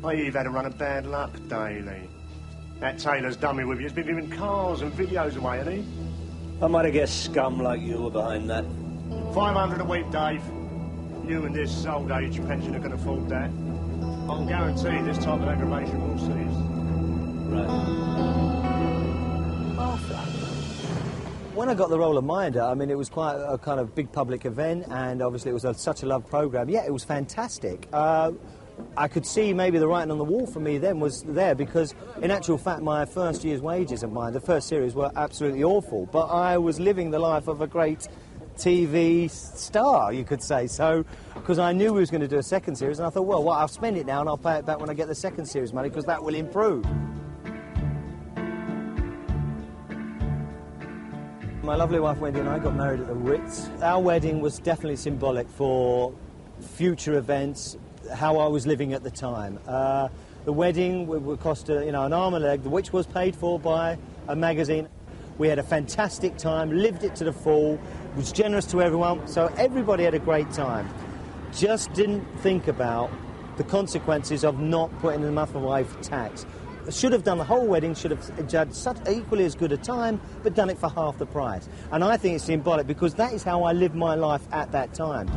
I hear you've had a run of bad luck, Daly. That Taylor's dummy with you has been giving cars and videos away, hasn't he? I might have guessed scum like you were behind that. 500 a week, Dave. You and this old age pensioner can afford that. I can guarantee this type of aggravation will cease. Right. Arthur. When I got the role of Minder, I mean, it was quite a kind of big public event, and obviously it was such a loved programme. Yeah, it was fantastic. I could see maybe the writing on the wall for me then was there, because in actual fact my first year's wages of mine, the first series, were absolutely awful, but I was living the life of a great TV star, you could say. So, because I knew we was going to do a second series, and I thought, well, I'll spend it now and I'll pay it back when I get the second series money, because that will improve. My lovely wife Wendy and I got married at the Ritz. Our wedding was definitely symbolic for future events, how I was living at the time. The wedding would cost an arm and a leg, which was paid for by a magazine. We had a fantastic time, lived it to the full, was generous to everyone, so everybody had a great time. Just didn't think about the consequences of not putting enough away for tax. Should have done the whole wedding, should have had such equally as good a time, but done it for half the price. And I think it's symbolic, because that is how I lived my life at that time.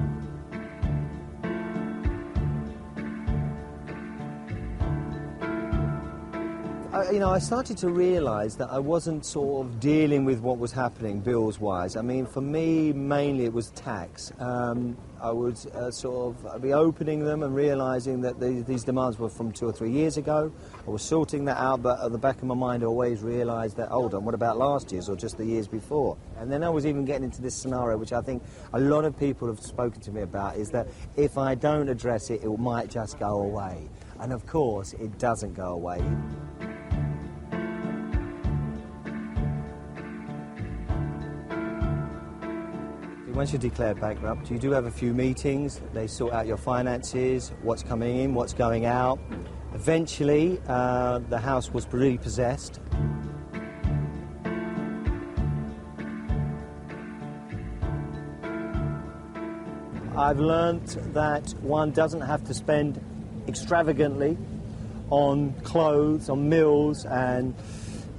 I started to realise that I wasn't sort of dealing with what was happening bills-wise. I mean, for me, mainly it was tax. I would sort of be opening them and realising that these demands were from 2 or 3 years ago. I was sorting that out, but at the back of my mind I always realised that, hold on, what about last year's or just the years before? And then I was even getting into this scenario, which I think a lot of people have spoken to me about, is that if I don't address it, it might just go away. And of course, it doesn't go away. Once you're declared bankrupt, you do have a few meetings. They sort out your finances, what's coming in, what's going out. Eventually, the house was repossessed. I've learnt that one doesn't have to spend extravagantly on clothes, on meals and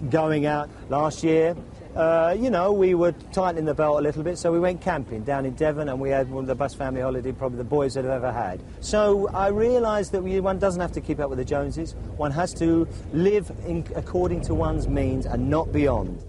going out. Last year, we were tightening the belt a little bit, so we went camping down in Devon, and we had one of the best family holiday probably the boys had ever had. So I realised that one doesn't have to keep up with the Joneses. One has to live according to one's means and not beyond.